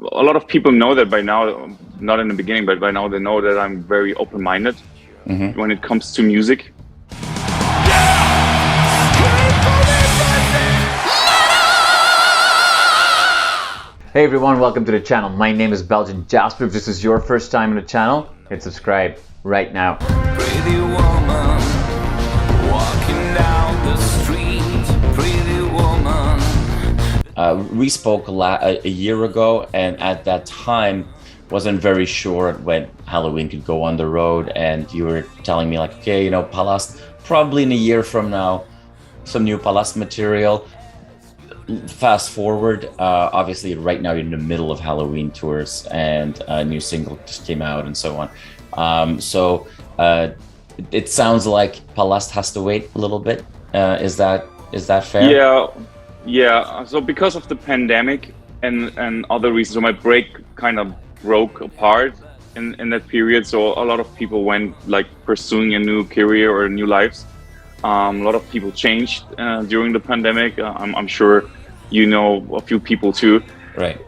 a lot of people know that by now, not in the beginning, but by now they know that I'm very open-minded when it comes to music. Hey everyone, welcome to the channel. My name is Belgian Jasper. If this is your first time on the channel, hit subscribe right now. Pretty woman, walking down the street, pretty woman. We spoke a year ago, and at that time wasn't very sure when Halloween could go on the road, and you were telling me like, okay, you know, PALAST, probably in a year from now, some new PALAST material. Fast forward, obviously right now you're in the middle of Halloween tours, and a new single just came out and so on. So it sounds like PALAST has to wait a little bit. Is that fair? Yeah. So because of the pandemic and other reasons, so my break kind of broke apart in that period. So a lot of people went like pursuing a new career or new lives. A lot of people changed during the pandemic. I'm sure you know a few people too. Right.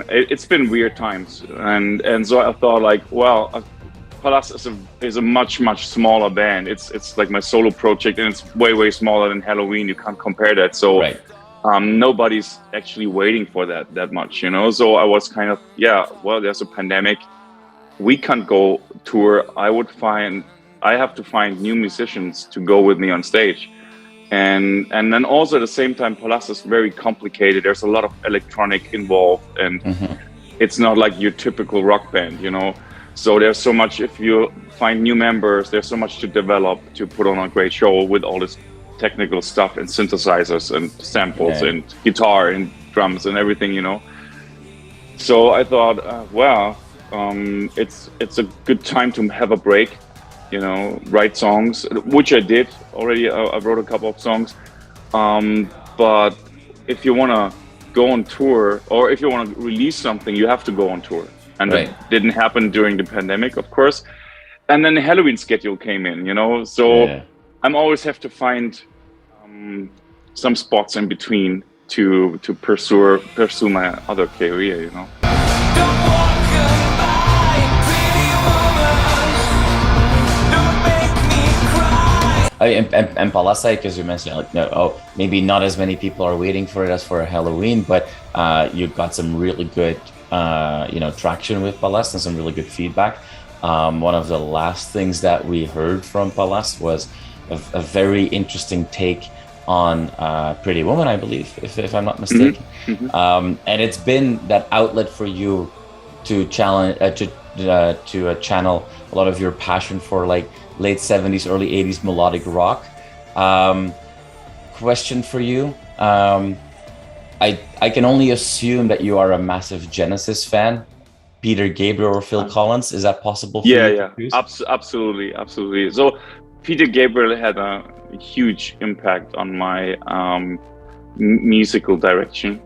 It's been weird times, and so I thought like, well, PALAST is a much smaller band. It's like my solo project, and it's way smaller than Halloween. You can't compare that. So right. Nobody's actually waiting for that much, you know. So I was kind of, well, there's a pandemic. We can't go tour. I have to find new musicians to go with me on stage. And then also at the same time, PALAST is very complicated. There's a lot of electronic involved, and it's not like your typical rock band, you know. So there's so much, if you find new members, there's so much to develop to put on a great show with all this technical stuff and synthesizers and samples and guitar and drums and everything, you know. So I thought, it's a good time to have a break. You know, write songs, which I did already. I wrote a couple of songs. But if you want to go on tour, or if you want to release something, you have to go on tour. And that didn't happen during the pandemic, of course. And then the Halloween schedule came in, you know. So I'm always have to find some spots in between to pursue my other career, you know. And PALAST, because you mentioned like, maybe not as many people are waiting for it as for Halloween, but you got some really good traction with PALAST and some really good feedback. One of the last things that we heard from PALAST was a very interesting take on Pretty Woman, I believe, if I'm not mistaken. And it's been that outlet for you to challenge to channel a lot of your passion for like late 70s, early 80s melodic rock. Question for you. I can only assume that you are a massive Genesis fan. Peter Gabriel or Phil Collins, is that possible for you? Yeah, absolutely. So Peter Gabriel had a huge impact on my musical direction.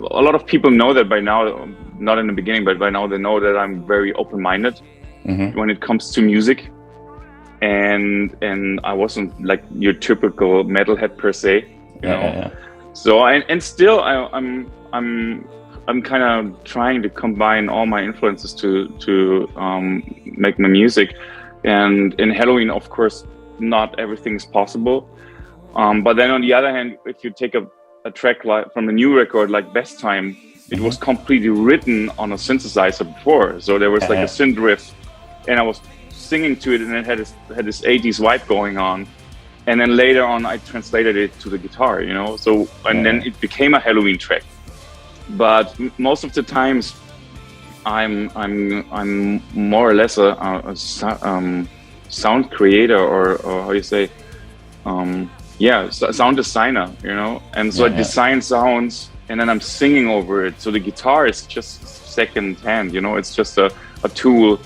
A lot of people know that by now, not in the beginning, but by now they know that I'm very open-minded when it comes to music, and I wasn't like your typical metalhead per se, you know. So still I'm kind of trying to combine all my influences to make my music, and in Halloween, of course, not everything is possible. But then on the other hand, if you take a track like from the new record like Best Time, it was completely written on a synthesizer before, so there was like a synth riff, and I was singing to it, and it had this 80s vibe going on, and then later on I translated it to the guitar, you know. So and then it became a Halloween track. But most of the times I'm more or less a sound creator, or how you say, sound designer, you know. And so I design sounds, and then I'm singing over it. So the guitar is just second hand, you know. It's just a tool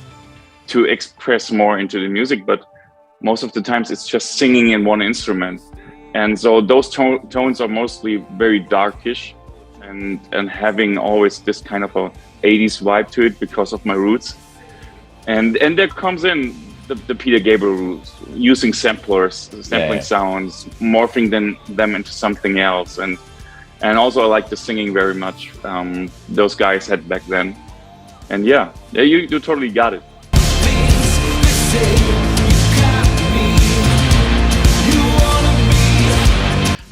to express more into the music, but most of the times it's just singing in one instrument. And so those tones are mostly very darkish, and having always this kind of a 80s vibe to it because of my roots. And there comes in the Peter Gabriel rules, using samplers, sampling sounds, morphing them into something else, and also I like the singing very much. Those guys had back then, and yeah, you totally got it.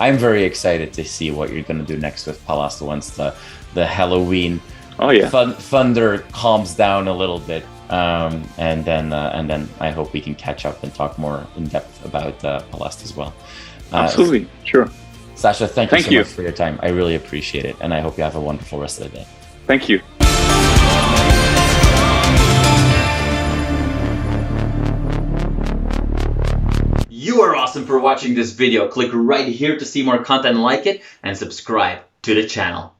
I'm very excited to see what you're going to do next with PALAST once the Halloween thunder calms down a little bit, and then I hope we can catch up and talk more in depth about PALAST as well. Absolutely, sure. Sascha, thank you so much for your time. I really appreciate it, and I hope you have a wonderful rest of the day. Thank you. You are awesome for watching this video. Click right here to see more content like it and subscribe to the channel.